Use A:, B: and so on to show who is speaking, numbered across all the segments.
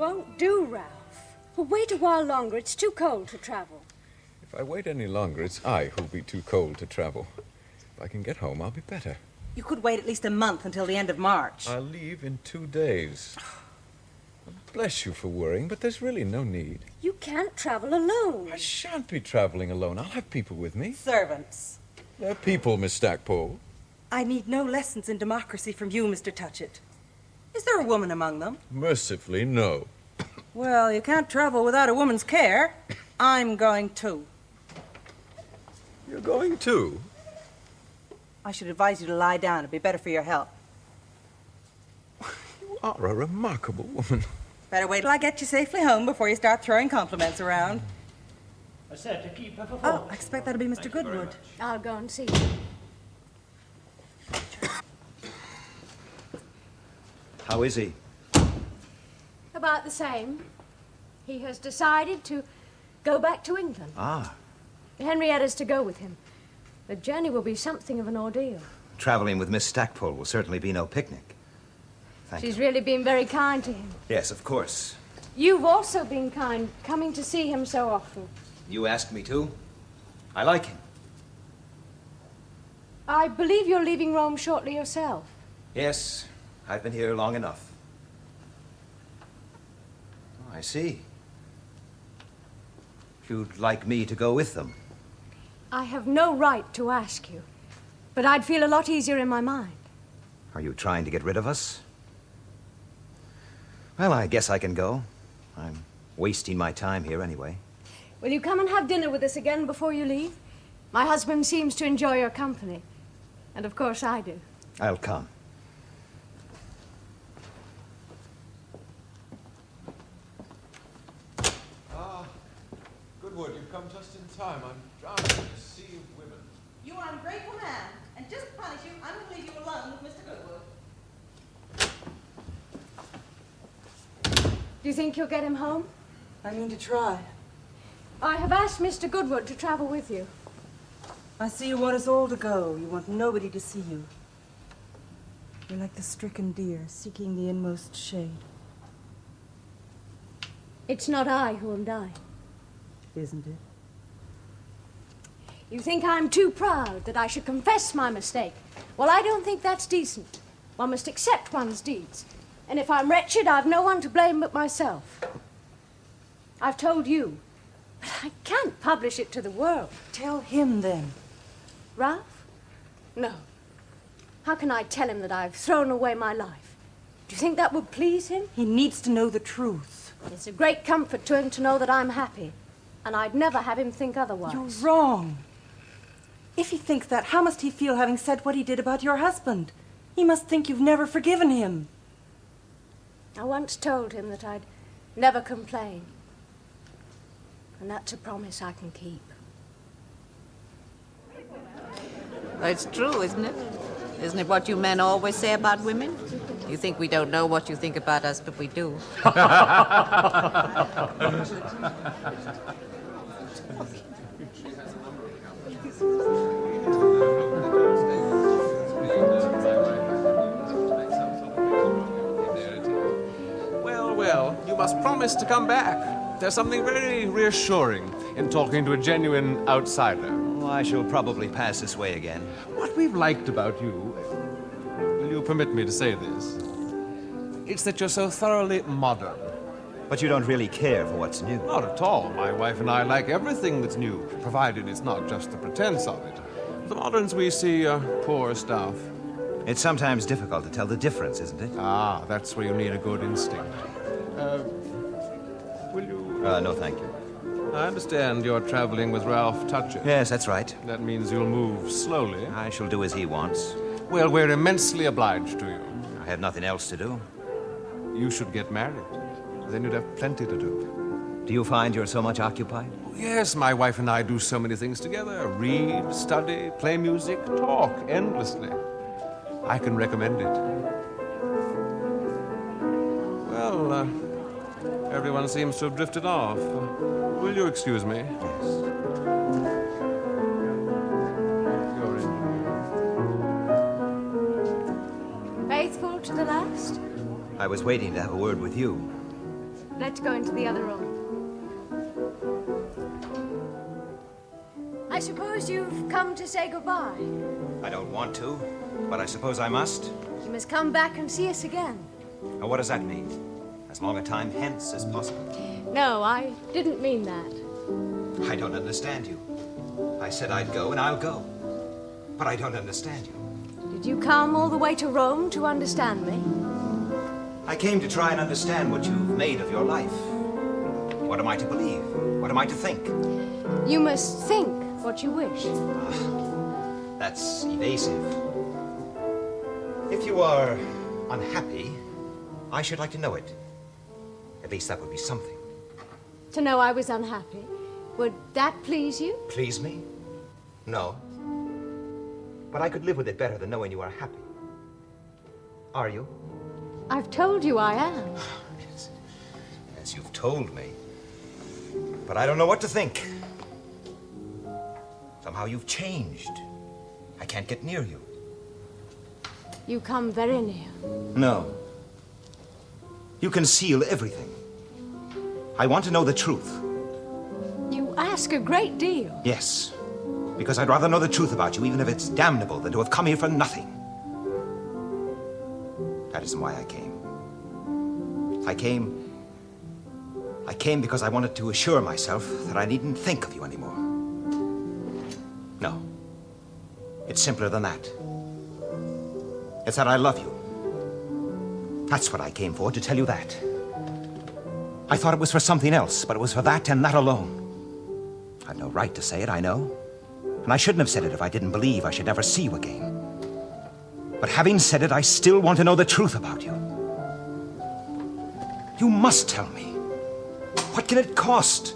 A: won't do, Ralph. Well, wait a while longer. It's too cold to travel.
B: If I wait any longer, it's I who'll be too cold to travel. If I can get home, I'll be better.
C: You could wait at least a month until the end of March.
B: I'll leave in 2 days. Bless you for worrying, but there's really no need.
A: You can't travel alone.
B: I shan't be traveling alone. I'll have people with me.
C: Servants.
B: They're people, Miss Stackpole.
C: I need no lessons in democracy from you, Mr. Touchett. Is there a woman among them?
B: Mercifully, no.
C: Well, you can't travel without a woman's care. I'm going too.
B: You're going too?
C: I should advise you to lie down. It'd be better for your health.
B: You are a remarkable woman.
C: Better wait till I get you safely home before you start throwing compliments around.
D: I said to keep her for
C: Oh, I expect that'll be Mr. Goodwood.
A: I'll go and see him.
E: How is he?
A: About the same. He has decided to go back to England.
E: Ah,
A: Henrietta's to go with him. The journey will be something of an ordeal.
E: traveling with Miss Stackpole will certainly be no picnic. Thank you.
A: She's really been very kind to him.
E: Yes, of course.
A: You've also been kind, coming to see him so often.
E: You asked me to. I like him.
A: I believe you're leaving Rome shortly yourself.
E: Yes, I've been here long enough. Oh, I see. You'd like me to go with them.
A: I have no right to ask you, but I'd feel a lot easier in my mind.
E: Are you trying to get rid of us? Well, I guess I can go. I'm wasting my time here anyway.
A: Will you come and have dinner with us again before you leave? My husband seems to enjoy your company. And of course I do.
E: I'll come.
B: Goodwood, you've come just in time. I'm drowning in a sea of women.
C: You are an ungrateful man, and just to punish you, I'm going to leave you alone with Mr. Goodwood.
A: Do you think you'll get him home?
C: I mean to try.
A: I have asked Mr. Goodwood to travel with you.
C: I see you want us all to go. You want nobody to see you. You're like the stricken deer seeking the inmost shade.
A: It's not I who am dying.
C: Isn't it?
A: You think I'm too proud that I should confess my mistake. Well, I don't think that's decent. One must accept one's deeds. And if I'm wretched, I've no one to blame but myself. I've told you, but I can't publish it to the world.
C: Tell him, then.
A: Ralph? No. How can I tell him that I've thrown away my life? Do you think that would please him?
C: He needs to know the truth.
A: It's a great comfort to him to know that I'm happy. And I'd never have him think otherwise.
C: You're wrong. If he thinks that, how must he feel having said what he did about your husband? He must think you've never forgiven him.
A: I once told him that I'd never complain. And that's a promise I can keep.
F: It's true, isn't it? Isn't it what you men always say about women? You think we don't know what you think about us, but we do.
G: Well, you must promise to come back. There's something very reassuring in talking to a genuine outsider.
E: Oh, I shall probably pass this way again.
G: What we've liked about you, will you permit me to say this? It's that you're so thoroughly modern.
E: But you don't really care for what's new.
G: Not at all. My wife and I like everything that's new, provided it's not just the pretense of it. The moderns we see are poor stuff.
E: It's sometimes difficult to tell the difference, isn't it?
G: Ah, that's where you need a good instinct. Will you...
E: No, thank you.
G: I understand you're traveling with Ralph Touchett.
E: Yes, that's right.
G: That means you'll move slowly.
E: I shall do as he wants.
G: Well, we're immensely obliged to you.
E: I have nothing else to do.
G: You should get married. Then you'd have plenty to do.
E: Do you find you're so much occupied?
G: Yes, my wife and I do so many things together. Read, study, play music, talk endlessly. I can recommend it. Well, everyone seems to have drifted off. Will you excuse me?
E: Yes.
G: You're in.
A: Faithful to the last?
E: I was waiting to have a word with you.
A: Let's go into the other room. I suppose you've come to say goodbye.
E: I don't want to, but I suppose I must.
A: You must come back and see us again.
E: Now, what does that mean? As long a time hence as possible.
A: No, I didn't mean that.
E: I don't understand you. I said I'd go, and I'll go. But I don't understand you.
A: Did you come all the way to Rome to understand me?
E: I came to try and understand what you've made of your life. What am I to believe? What am I to think?
A: You must think what you wish.
E: That's evasive. If you are unhappy, I should like to know it. At least that would be something.
A: To know I was unhappy? Would that please you?
E: Please me? No. But I could live with it better than knowing you are happy. Are you?
A: I've told you I am.
E: Yes, you've told me. But I don't know what to think. Somehow you've changed. I can't get near you.
A: You come very near.
E: No. You conceal everything. I want to know the truth.
A: You ask a great deal.
E: Yes. Because I'd rather know the truth about you, even if it's damnable, than to have come here for nothing. That isn't why I came. I came because I wanted to assure myself that I needn't think of you anymore. No. It's simpler than that. It's that I love you. That's what I came for, to tell you that. I thought it was for something else, but it was for that and that alone. I've no right to say it, I know. And I shouldn't have said it if I didn't believe I should never see you again. But having said it, I still want to know the truth about you. You must tell me. What can it cost?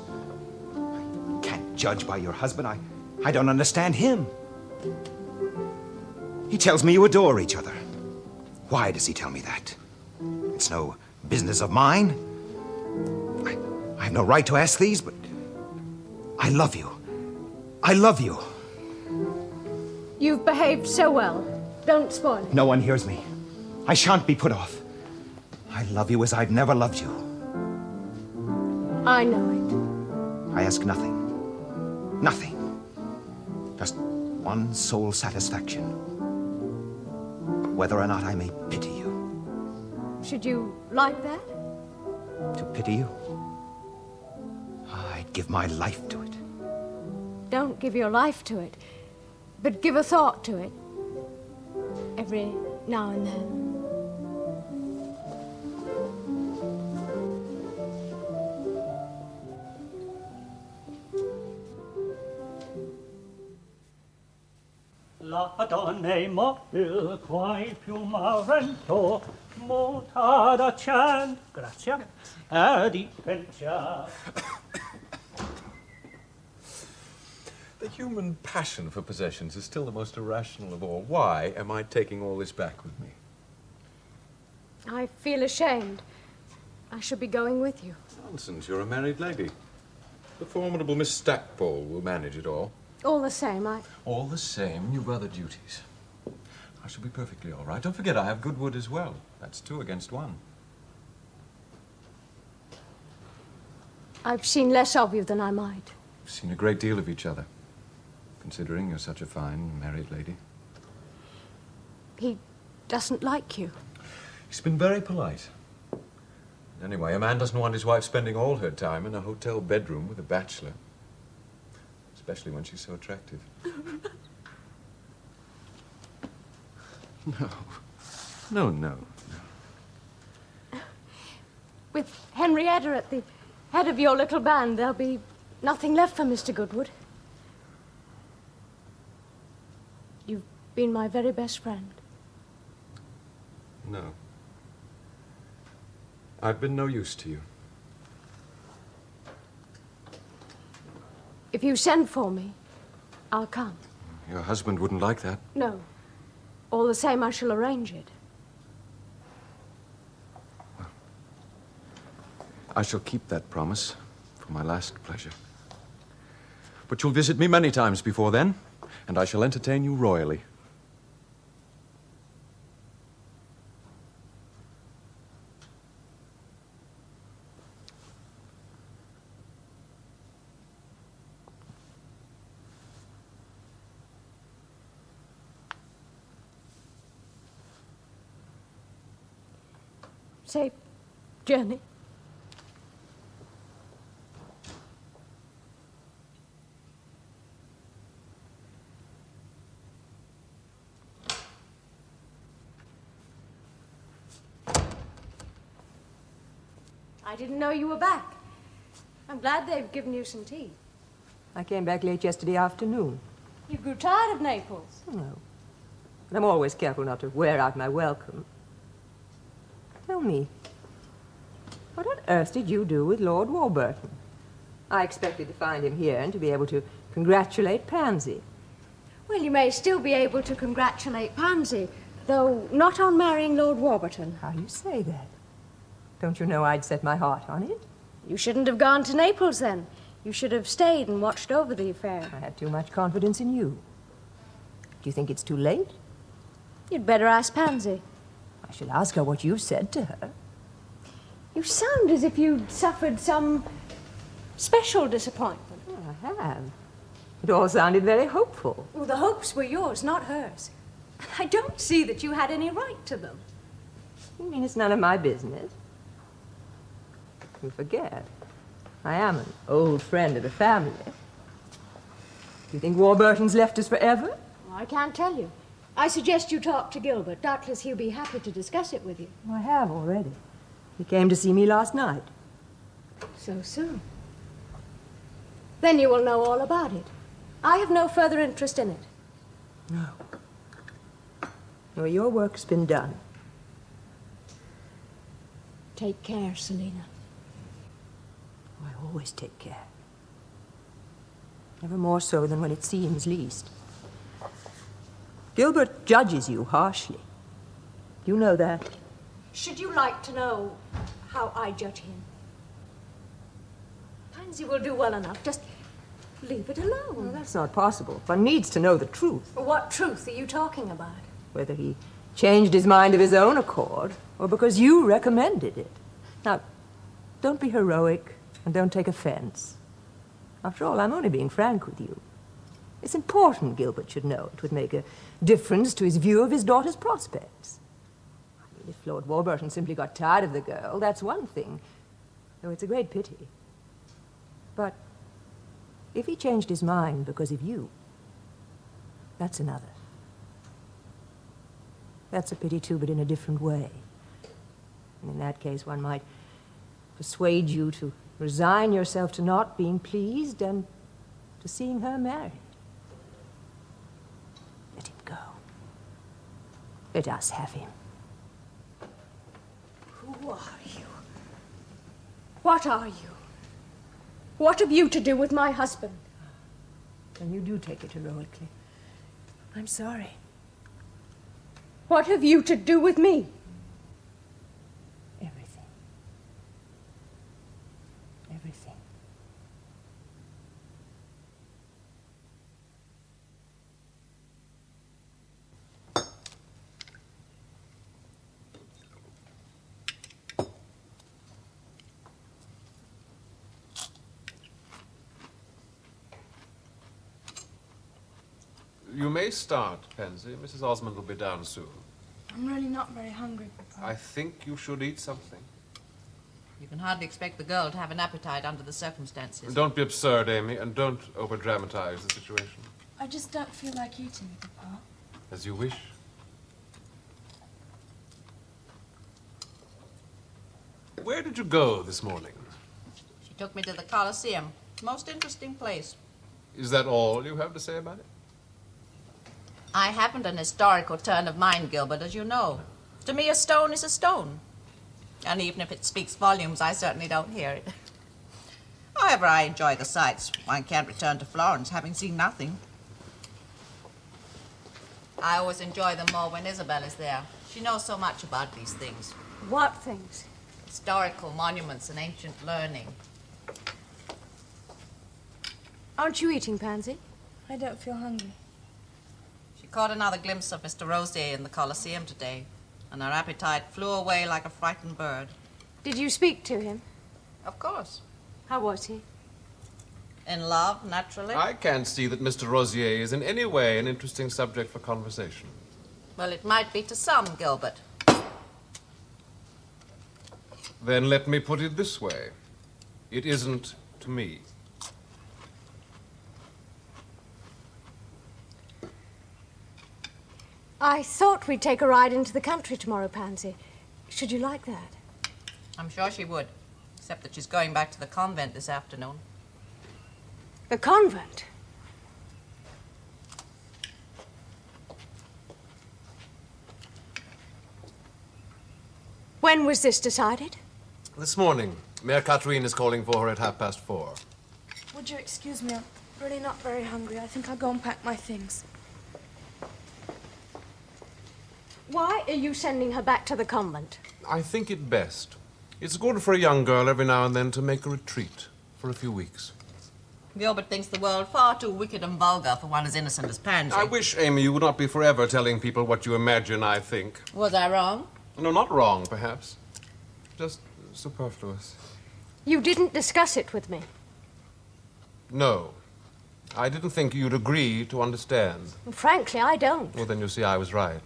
E: I can't judge by your husband. I don't understand him. He tells me you adore each other. Why does he tell me that? It's no business of mine. I have no right to ask these, but I love you. I love you.
A: You've behaved so well. Don't spoil it.
E: No one hears me. I shan't be put off. I love you as I've never loved you.
A: I know it.
E: I ask nothing. Nothing. Just one sole satisfaction. Whether or not I may pity you.
A: Should you like that?
E: To pity you? I'd give my life to it.
A: Don't give your life to it, but give a thought to it. Every now and then.
D: La donna mobile quai più marento mutada cent grazie di pensia.
B: The human passion for possessions is still the most irrational of all. Why am I taking all this back with me?
A: I feel ashamed. I should be going with you.
B: Nonsense, you're a married lady. The formidable Miss Stackpole will manage it all.
A: All the same,
B: All the same, you've other duties. I shall be perfectly all right. Don't forget, I have Goodwood as well. That's 2 against 1.
A: I've seen less of you than I might.
B: We've seen a great deal of each other, considering you're such a fine married lady.
A: He doesn't like you.
B: He's been very polite. Anyway, a man doesn't want his wife spending all her time in a hotel bedroom with a bachelor. Especially when she's so attractive. No.
A: With Henrietta at the head of your little band, there'll be nothing left for Mr. Goodwood. You've been my very best friend.
B: No. I've been no use to you.
A: If you send for me, I'll come.
B: Your husband wouldn't like that.
A: No. All the same, I shall arrange it.
B: I shall keep that promise for my last pleasure. But you'll visit me many times before then, and I shall entertain you royally.
A: Safe journey. I didn't know you were back. I'm glad they've given you some tea.
H: I came back late yesterday afternoon.
A: You grew tired of Naples.
H: No. But I'm always careful not to wear out my welcome. Tell me, what on earth did you do with Lord Warburton? I expected to find him here and to be able to congratulate Pansy.
A: Well, you may still be able to congratulate Pansy, though not on marrying Lord Warburton.
H: How do you say that? Don't you know I'd set my heart on it?
A: You shouldn't have gone to Naples, then. You should have stayed and watched over the affair.
H: I had too much confidence in you. Do you think it's too late?
A: You'd better ask Pansy.
H: I shall ask her what you've said to her.
A: You sound as if you'd suffered some special disappointment.
H: Oh, I have. It all sounded very hopeful.
A: Well, the hopes were yours, not hers. I don't see that you had any right to them.
H: You mean it's none of my business? You forget. I am an old friend of the family. Do you think Warburton's left us forever?
A: Well, I can't tell you. I suggest you talk to Gilbert. Doubtless he'll be happy to discuss it with you.
H: I have already. He came to see me last night.
A: So soon? Then you will know all about it. I have no further interest in it.
H: No. Well, your work's been done.
A: Take care, Selina.
H: I always take care. Never more so than when it seems least. Gilbert judges you harshly. You know that.
A: Should you like to know how I judge him? Pansy will do well enough. Just leave it alone.
H: Well, that's not possible. One needs to know the truth.
A: What truth are you talking about?
H: Whether he changed his mind of his own accord or because you recommended it. Now, don't be heroic and don't take offense. After all, I'm only being frank with you. It's important Gilbert should know. It would make a difference to his view of his daughter's prospects. I mean, if Lord Warburton simply got tired of the girl, that's one thing, though it's a great pity. But if he changed his mind because of you, that's another. That's a pity, too, but in a different way. And in that case, one might persuade you to resign yourself to not being pleased and to seeing her married. Let him go. Let us have him.
A: Who are you? What are you? What have you to do with my husband?
H: And you do take it heroically. I'm sorry.
A: What have you to do with me?
H: Everything. Everything.
G: You may start, Pansy. Mrs. Osmond will be down soon.
I: I'm really not very hungry, Papa.
G: I think you should eat something.
F: You can hardly expect the girl to have an appetite under the circumstances.
G: Don't be absurd, Amy, and don't over-dramatize the situation.
I: I just don't feel like eating, Papa.
G: As you wish. Where did you go this morning?
F: She took me to the Colosseum. Most interesting place.
G: Is that all you have to say about it?
F: I haven't an historical turn of mind, Gilbert, as you know. To me, a stone is a stone. And even if it speaks volumes, I certainly don't hear it. However, I enjoy the sights. One can't return to Florence having seen nothing. I always enjoy them more when Isabel is there. She knows so much about these things.
A: What things?
F: Historical monuments and ancient learning.
A: Aren't you eating, Pansy?
I: I don't feel hungry.
F: She caught another glimpse of Mr. Rosier in the Colosseum today, and her appetite flew away like a frightened bird.
A: Did you speak to him?
F: Of course.
A: How was he?
F: In love, naturally.
G: I can't see that Mr. Rosier is in any way an interesting subject for conversation.
F: Well, it might be to some, Gilbert.
G: Then let me put it this way. It isn't to me.
A: I thought we'd take a ride into the country tomorrow, Pansy. Should you like that?
F: I'm sure she would, except that she's going back to the convent this afternoon.
A: The convent? When was this decided?
G: This morning. Mayor Catherine is calling for her at 4:30.
I: Would you excuse me? I'm really not very hungry. I think I'll go and pack my things.
A: Why are you sending her back to the convent?
G: I think it best. It's good for a young girl every now and then to make a retreat for a few weeks.
F: Gilbert thinks the world far too wicked and vulgar for one as innocent as Pansy.
G: I wish, Amy, you would not be forever telling people what you imagine I think.
F: Was I wrong?
G: No, not wrong, perhaps. Just superfluous.
A: You didn't discuss it with me.
G: No. I didn't think you'd agree to understand.
A: Frankly, I don't.
G: Well, then you see I was right.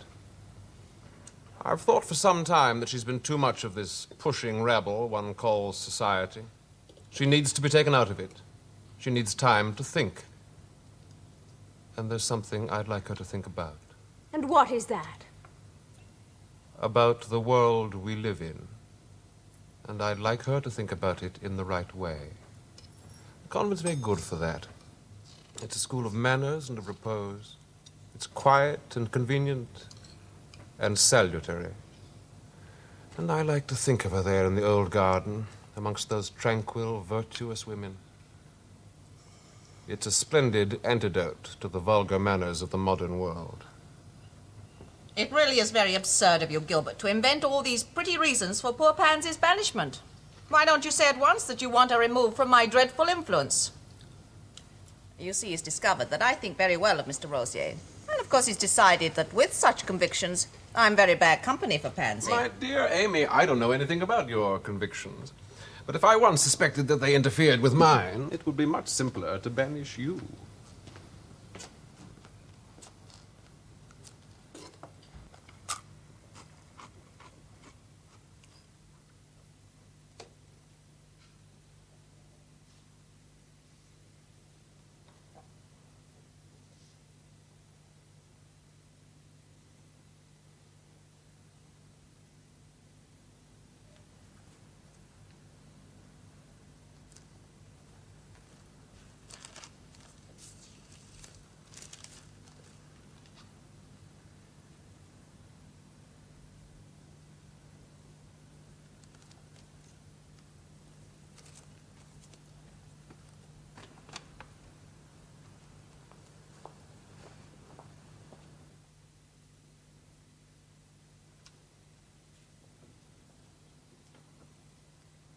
G: I've thought for some time that she's been too much of this pushing rebel one calls society. She needs to be taken out of it. She needs time to think. And there's something I'd like her to think about.
A: And what is that?
G: About the world we live in. And I'd like her to think about it in the right way. The convent's very good for that. It's a school of manners and of repose. It's quiet and convenient and salutary. And I like to think of her there in the old garden, amongst those tranquil, virtuous women. It's a splendid antidote to the vulgar manners of the modern world.
F: It really is very absurd of you, Gilbert, to invent all these pretty reasons for poor Pansy's banishment. Why don't you say at once that you want her removed from my dreadful influence? You see, he's discovered that I think very well of Mr. Rosier. And of course he's decided that with such convictions, I'm very bad company for Pansy.
G: My dear Amy, I don't know anything about your convictions. But if I once suspected that they interfered with mine, it would be much simpler to banish you.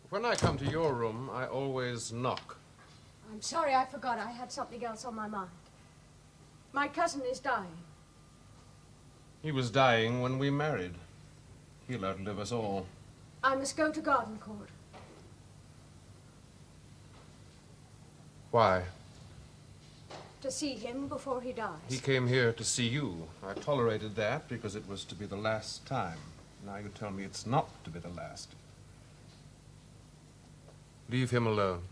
G: When I come to your room, I always knock.
A: I'm sorry, I forgot. I had something else on my mind. My cousin is dying.
G: He was dying when we married. He'll outlive us all.
A: I must go to Garden Court.
G: Why?
A: To see him before he dies.
G: He came here to see you. I tolerated that because it was to be the last time. Now you tell me it's not to be the last. Leave him alone.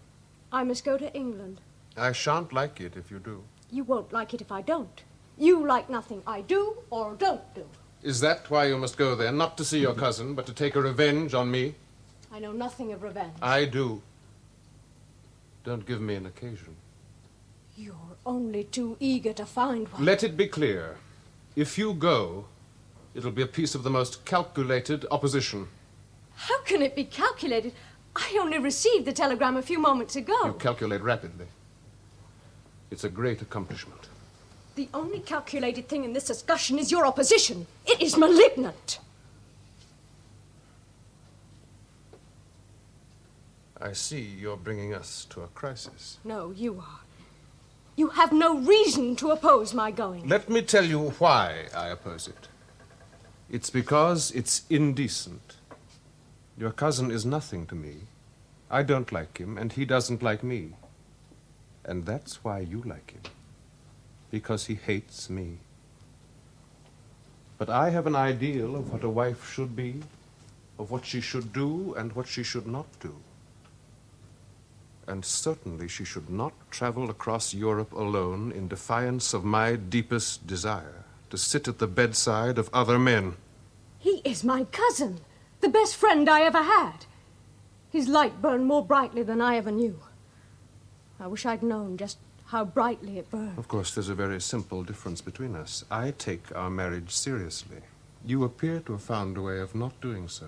A: I must go to England.
G: I shan't like it if you do.
A: You won't like it if I don't. You like nothing I do or don't do.
G: Is that why you must go there? Not to see your cousin, but to take a revenge on me?
A: I know nothing of revenge.
G: I do. Don't give me an occasion.
A: You're only too eager to find one.
G: Let it be clear. If you go, it'll be a piece of the most calculated opposition.
A: How can it be calculated? I only received the telegram a few moments ago.
G: You calculate rapidly. It's a great accomplishment.
A: The only calculated thing in this discussion is your opposition. It is malignant.
G: I see you're bringing us to a crisis.
A: No, you are. You have no reason to oppose my going.
G: Let me tell you why I oppose it. It's because it's indecent. Your cousin is nothing to me. I don't like him, and he doesn't like me. And that's why you like him. Because he hates me. But I have an ideal of what a wife should be, of what she should do and what she should not do. And certainly she should not travel across Europe alone in defiance of my deepest desire, to sit at the bedside of other men.
A: He is my cousin, the best friend I ever had. His light burned more brightly than I ever knew. I wish I'd known just how brightly it burned.
G: Of course, there's a very simple difference between us. I take our marriage seriously. You appear to have found a way of not doing so.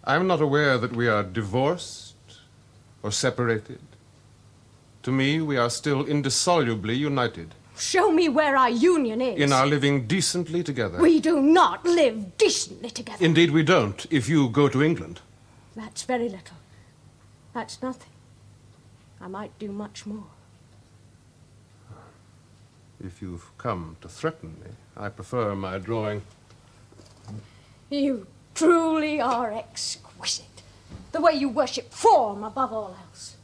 G: I'm not aware that we are divorced or separated. To me, we are still indissolubly united.
A: Show me where our union is.
G: In our living decently together.
A: We do not live decently together.
G: Indeed, we don't, if you go to England.
A: That's very little. That's nothing. I might do much more.
G: If you've come to threaten me, I prefer my drawing.
A: You truly are exquisite. The way you worship form above all else.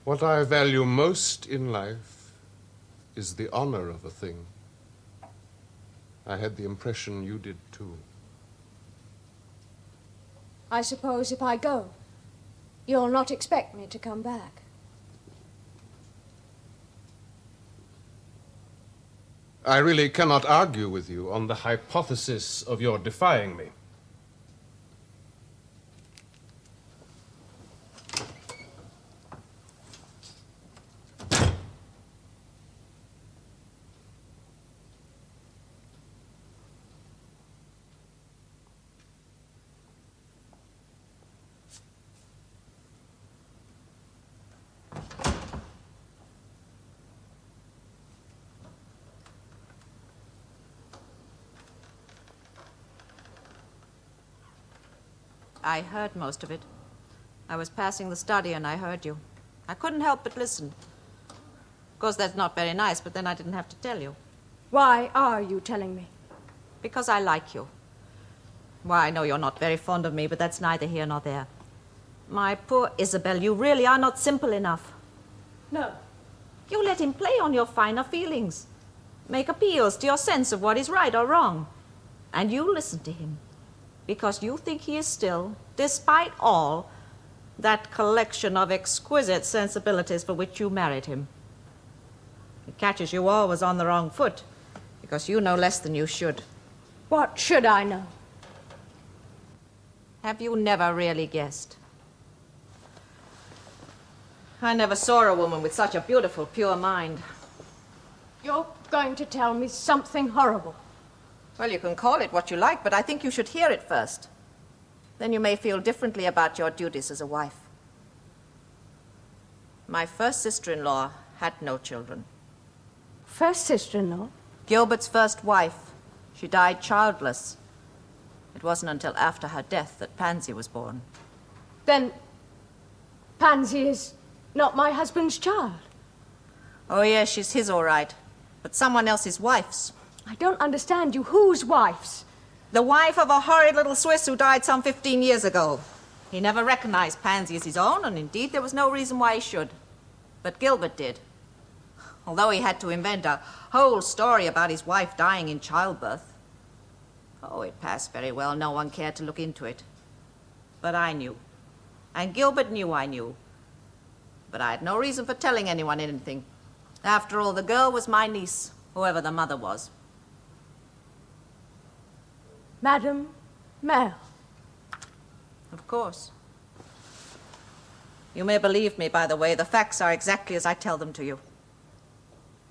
G: What I value most in life is the honor of a thing. I had the impression you did too.
A: I suppose if I go, you'll not expect me to come back.
G: I really cannot argue with you on the hypothesis of your defying me.
F: I heard most of it. I was passing the study and I heard you. I couldn't help but listen. Of course, that's not very nice, but then I didn't have to tell you.
A: Why are you telling me?
F: Because I like you. Why, I know you're not very fond of me, but that's neither here nor there. My poor Isabel, you really are not simple enough.
A: No.
F: You let him play on your finer feelings, make appeals to your sense of what is right or wrong. And you listen to him, because you think he is still, despite all, that collection of exquisite sensibilities for which you married him. It catches you always on the wrong foot, because you know less than you should.
A: What should I know?
F: Have you never really guessed? I never saw a woman with such a beautiful, pure mind.
A: You're going to tell me something horrible.
F: Well, you can call it what you like, but I think you should hear it first. Then you may feel differently about your duties as a wife. My first sister-in-law had no children.
A: First sister-in-law?
F: Gilbert's first wife. She died childless. It wasn't until after her death that Pansy was born.
A: Then Pansy is not my husband's child.
F: Oh, yes, she's his all right, but someone else's wife's.
A: I don't understand you. Whose wife's?
F: The wife of a horrid little Swiss who died some 15 years ago. He never recognized Pansy as his own, and indeed there was no reason why he should. But Gilbert did. Although he had to invent a whole story about his wife dying in childbirth. Oh, it passed very well. No one cared to look into it. But I knew. And Gilbert knew I knew. But I had no reason for telling anyone anything. After all, the girl was my niece, whoever the mother was.
A: Madame Mel.
F: Of course. You may believe me, by the way. The facts are exactly as I tell them to you.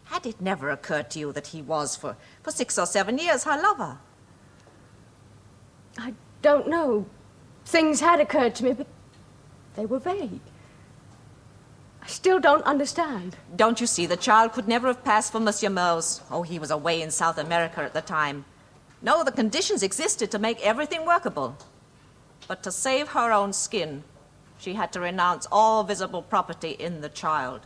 F: Had it never occurred to you that he was, for 6 or 7 years, her lover?
A: I don't know. Things had occurred to me, but they were vague. I still don't understand.
F: Don't you see, the child could never have passed for Monsieur Meuse. Oh, he was away in South America at the time. No, the conditions existed to make everything workable. But to save her own skin, she had to renounce all visible property in the child.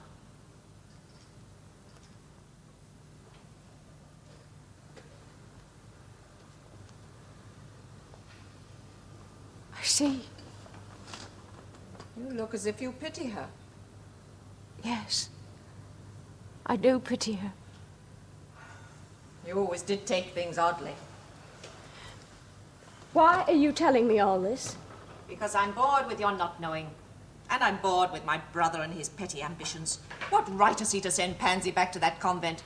A: I see.
F: You look as if you pity her.
A: Yes. I do pity her.
F: You always did take things oddly.
A: Why are you telling me all this?
F: Because I'm bored with your not knowing. And I'm bored with my brother and his petty ambitions. What right has he to send Pansy back to that convent?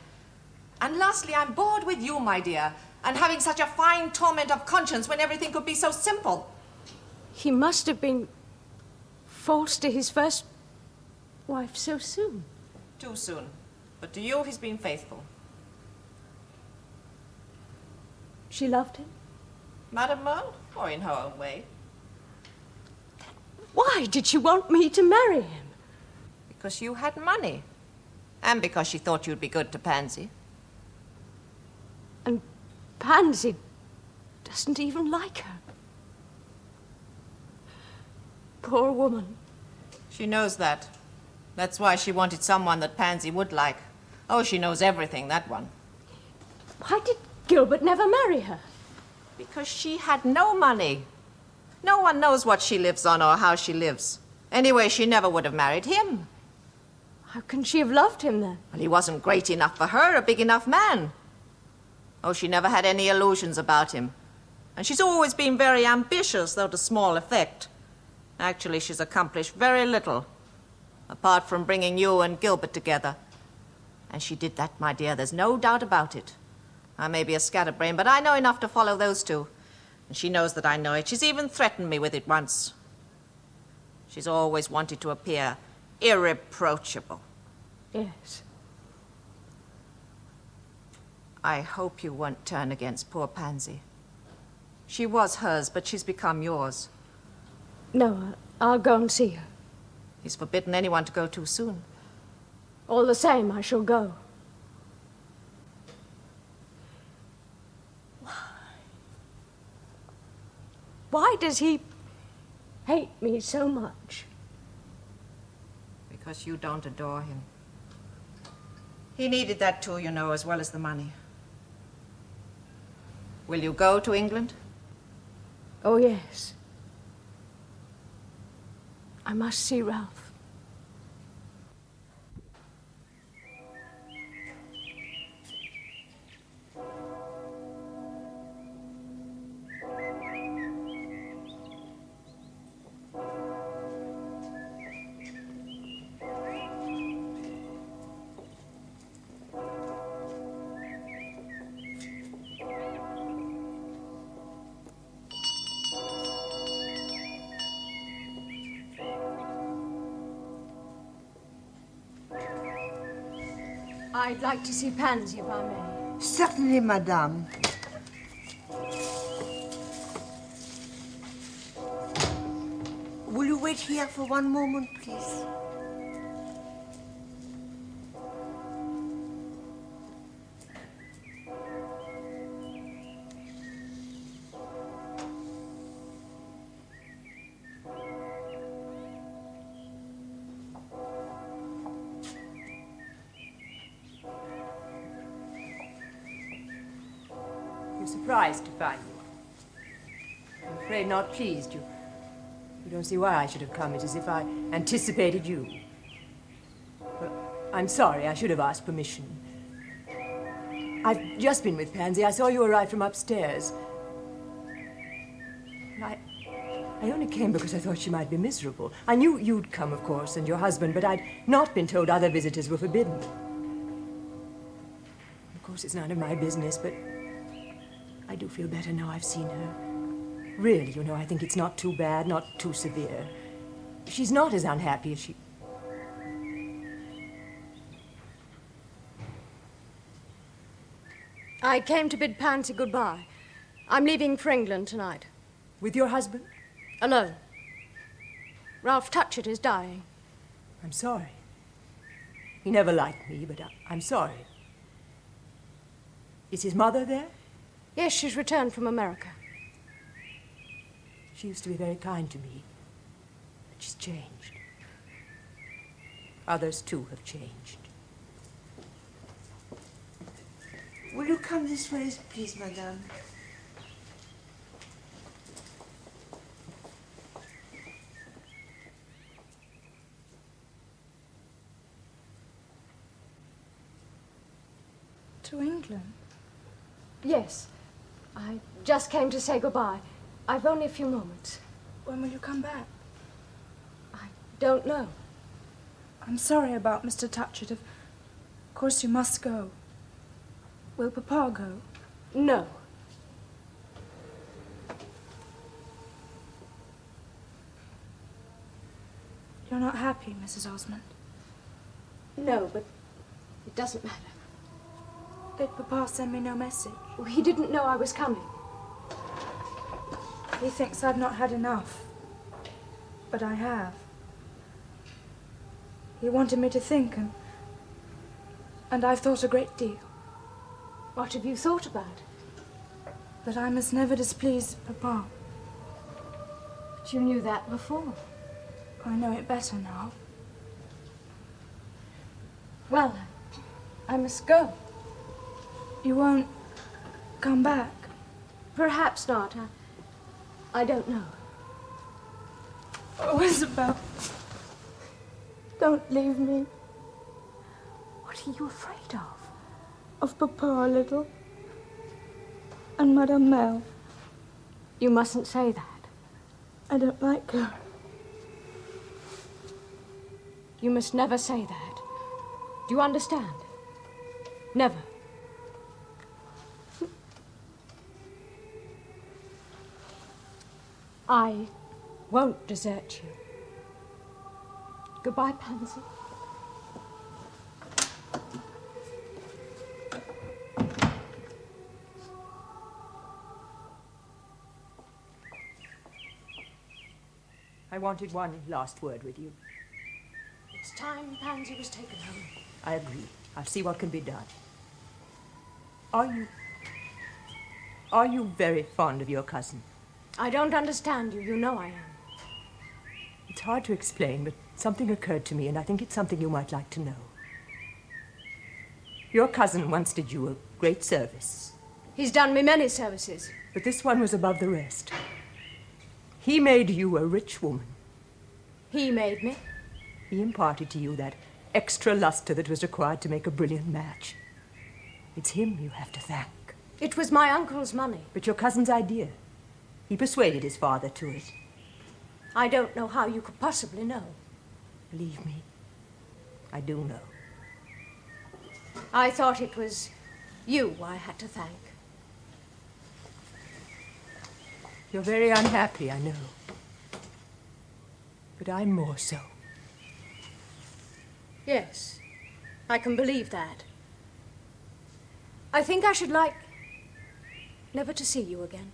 F: And lastly, I'm bored with you, my dear, and having such a fine torment of conscience when everything could be so simple.
A: He must have been false to his first wife so soon.
F: Too soon. But to you, he's been faithful.
A: She loved him?
F: Madame Merle, or in her own way.
A: Why did she want me to marry him?
F: Because you had money. And because she thought you'd be good to Pansy.
A: And Pansy doesn't even like her. Poor woman.
F: She knows that. That's why she wanted someone that Pansy would like. Oh, she knows everything, that one.
A: Why did Gilbert never marry her?
F: Because she had no money. No one knows what she lives on or how she lives. Anyway, she never would have married him.
A: How can she have loved him then?
F: Well, he wasn't great enough for her, a big enough man. Oh, she never had any illusions about him. And she's always been very ambitious, though to small effect. Actually, she's accomplished very little, apart from bringing you and Gilbert together. And she did that, my dear, there's no doubt about it. I may be a scatterbrain, but I know enough to follow those two. And she knows that I know it. She's even threatened me with it once. She's always wanted to appear irreproachable.
A: Yes.
F: I hope you won't turn against poor Pansy. She was hers, but she's become yours.
A: No, I'll go and see her.
F: He's forbidden anyone to go too soon.
A: All the same, I shall go. Why does he hate me so much?
F: Because you don't adore him. He needed that too, you know, as well as the money. Will you go to England?
A: Oh, yes. I must see Ralph. I'd like to see Pansy, if I may.
J: Certainly, madame. Will you wait here for one moment, please?
H: You're surprised to find me. I'm afraid not pleased. You don't see why I should have come. It's as if I anticipated you. Well, I'm sorry. I should have asked permission. I've just been with Pansy. I saw you arrive from upstairs. I only came because I thought she might be miserable. I knew you'd come, of course, and your husband, but I'd not been told other visitors were forbidden. Of course, it's none of my business, but I do feel better now I've seen her. Really, you know, I think it's not too bad, not too severe. She's not as unhappy as she...
A: I came to bid Pansy goodbye. I'm leaving for England tonight.
H: With your husband?
A: Alone. Ralph Touchett is dying.
H: I'm sorry. He never liked me, but I'm sorry. Is his mother there?
A: Yes, she's returned from America.
H: She used to be very kind to me, but she's changed. Others, too, have changed.
J: Will you come this way, please, madame?
I: To England?
A: Yes. I just came to say goodbye. I've only a few moments.
I: When will you come back?
A: I don't know.
I: I'm sorry about Mr. Touchett. Of course you must go. Will Papa go?
A: No.
I: You're not happy, Mrs. Osmond?
A: No, but it doesn't matter.
I: Did Papa send me no message?
A: Well, he didn't know I was coming.
I: He thinks I've not had enough. But I have. He wanted me to think, and I've thought a great deal.
A: What have you thought about?
I: That I must never displease Papa.
A: But you knew that before.
I: I know it better now.
A: Well, I must go.
I: You won't come back?
A: Perhaps not. I don't know.
I: Oh, Isabel. Don't leave me.
A: What are you afraid of?
I: Of Papa a little. And Madame Mel.
A: You mustn't say that.
I: I don't like her.
A: You must never say that. Do you understand? Never. I won't desert you. Goodbye, Pansy.
H: I wanted one last word with you.
A: It's time Pansy was taken home.
H: I agree. I'll see what can be done. Are you very fond of your cousin?
A: I don't understand you. You know I am.
H: It's hard to explain, but something occurred to me, and I think it's something you might like to know. Your cousin once did you a great service.
A: He's done me many services.
H: But this one was above the rest. He made you a rich woman.
A: He made me?
H: He imparted to you that extra luster that was required to make a brilliant match. It's him you have to thank.
A: It was my uncle's money.
H: But your cousin's idea. He persuaded his father to it.
A: I don't know how you could possibly know.
H: Believe me, I do know.
A: I thought it was you I had to thank.
H: You're very unhappy, I know. But I'm more so.
A: Yes, I can believe that. I think I should like never to see you again.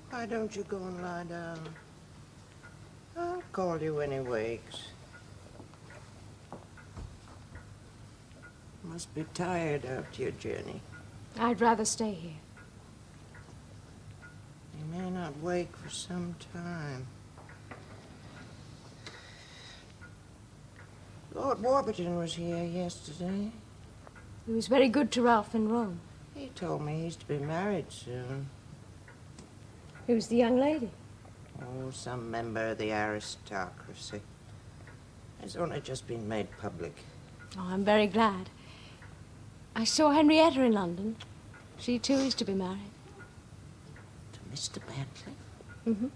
J: Why don't you go and lie down? I'll call you when he wakes. Must be tired after your journey.
A: I'd rather stay here.
J: You may not wake for some time. Lord Warburton was here yesterday.
A: He was very good to Ralph in Rome.
J: He told me he's to be married soon.
A: Who's the young lady?
J: Oh, some member of the aristocracy. It's only just been made public.
A: Oh, I'm very glad. I saw Henrietta in London. She, too, is to be married.
J: To Mr. Bentley?
A: Mm-hmm.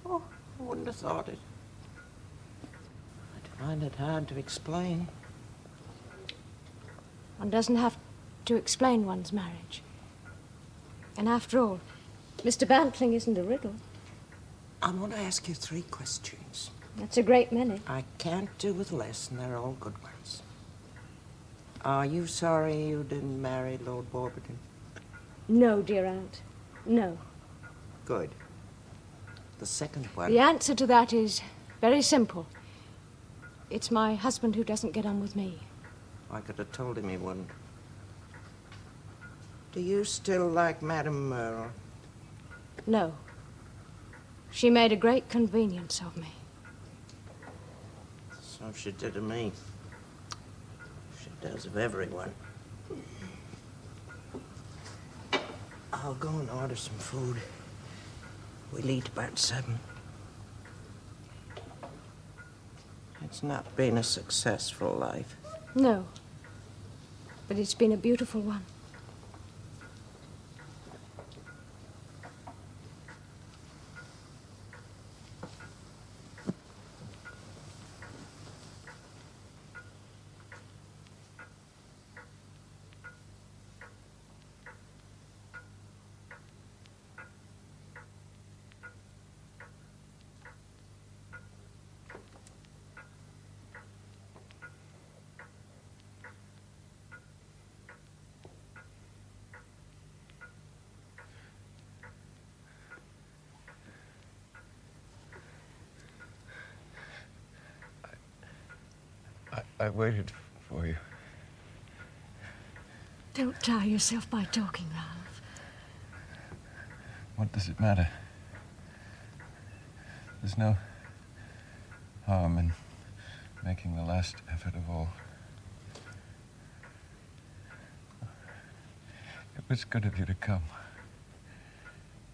J: Oh, I wouldn't have thought it. I'd find it hard to explain.
A: One doesn't have to explain one's marriage. And after all, Mr. Bantling isn't a riddle.
J: I want to ask you 3 questions.
A: That's a great many.
J: I can't do with less, and they're all good ones. Are you sorry you didn't marry Lord Warburton?
A: No, dear aunt. No.
J: Good. The second one...
A: The answer to that is very simple. It's my husband who doesn't get on with me.
J: I could have told him he wouldn't. Do you still like Madame Merle?
A: No. She made a great convenience of me.
J: So she did of me. She does of everyone. I'll go and order some food. We'll eat about 7. It's not been a successful life.
A: No. But it's been a beautiful one.
B: I waited for you.
A: Don't tire yourself by talking, Ralph.
B: What does it matter? There's no harm in making the last effort of all. It was good of you to come.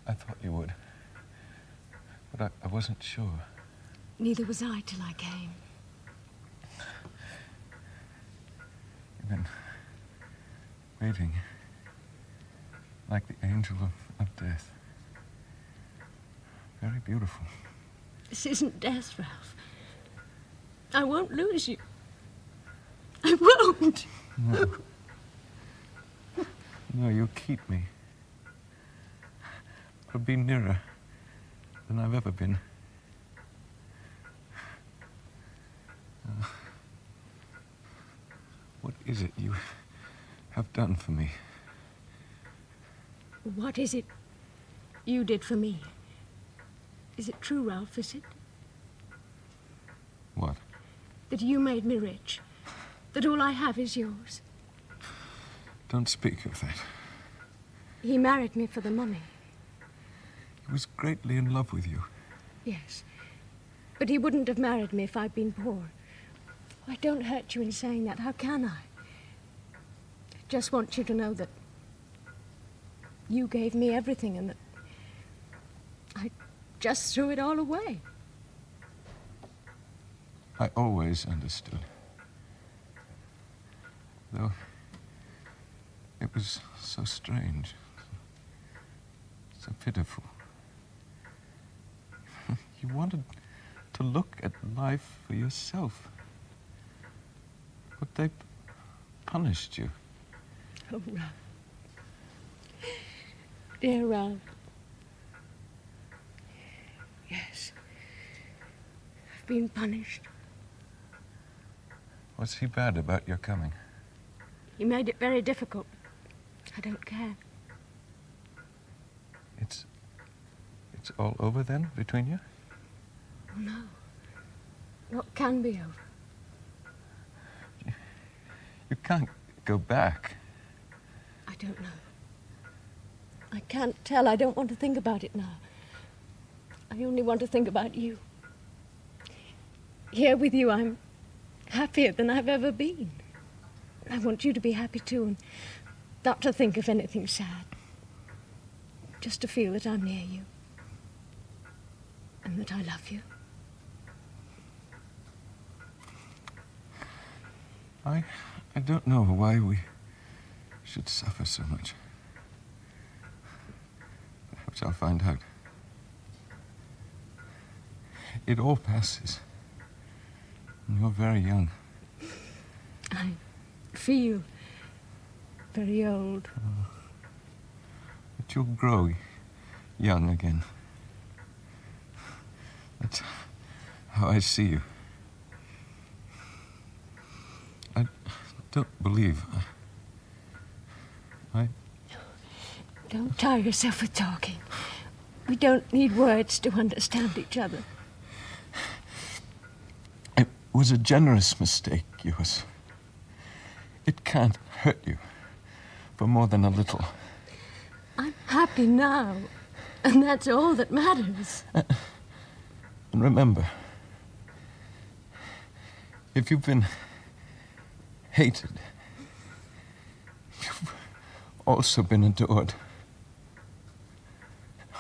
B: I thought you would. But I wasn't sure.
A: Neither was I till I came.
B: You've been waiting like the angel of death. Very beautiful.
A: This isn't death, Ralph. I won't lose you. I won't.
B: No. No, you'll keep me. I'll be nearer than I've ever been. What is it you have done for me?
A: What is it you did for me? Is it true, Ralph, is it?
B: What?
A: That you made me rich. That all I have is yours.
B: Don't speak of that.
A: He married me for the money.
B: He was greatly in love with you.
A: Yes. But he wouldn't have married me if I'd been poor. I don't hurt you in saying that. How can I? I just want you to know that you gave me everything and that I just threw it all away.
B: I always understood. Though it was so strange, so pitiful. You wanted to look at life for yourself. But they punished you.
A: Oh, Ralph. Dear Ralph. Yes. I've been punished.
B: What's he bad about your coming?
A: He made it very difficult. I don't care.
B: It's all over then, between you?
A: Oh, no. What can be over?
B: You can't go back.
A: I don't know. I can't tell. I don't want to think about it now. I only want to think about you. Here with you, I'm happier than I've ever been. I want you to be happy too, and not to think of anything sad. Just to feel that I'm near you. And that I love you.
B: I don't know why we should suffer so much. Perhaps I'll find out. It all passes. And you're very young.
A: I feel very old.
B: But you'll grow young again. That's how I see you. I don't believe.
A: Don't tire yourself with talking. We don't need words to understand each other.
B: It was a generous mistake, yours. It can't hurt you for more than a little.
A: happy now. And that's all that matters.
K: And remember, if you've been hated, you've also been adored.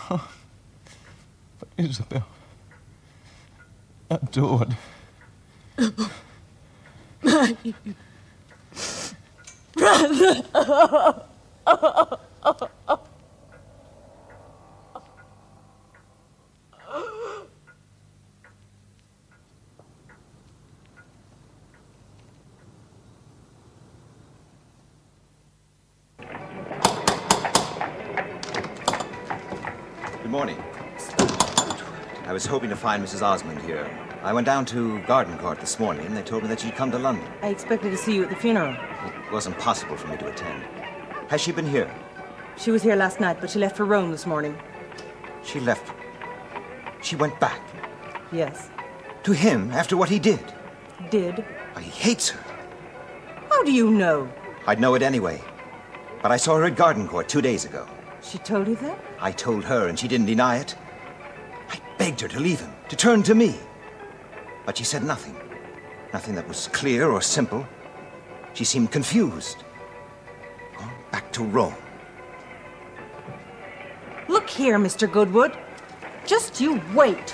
K: Oh, but Isabel, adored.
A: My brother.
E: Good morning. I was hoping to find Mrs. Osmond here. I went down to Garden Court this morning, and they told me that she'd come to London.
C: I expected to see you at the funeral.
E: It wasn't possible for me to attend. Has she been here?
C: She was here last night, but she left for Rome this morning.
E: She left. She went back.
C: Yes.
E: To him after what he did?
C: Did?
E: He hates her.
C: How do you know?
E: I'd know it anyway. But I saw her at Garden Court 2 days ago.
C: She told you that?
E: I told her, and she didn't deny it. I begged her to leave him, to turn to me. But she said nothing. Nothing that was clear or simple. She seemed confused. Gone back to Rome.
C: Look here, Mr. Goodwood. Just you wait.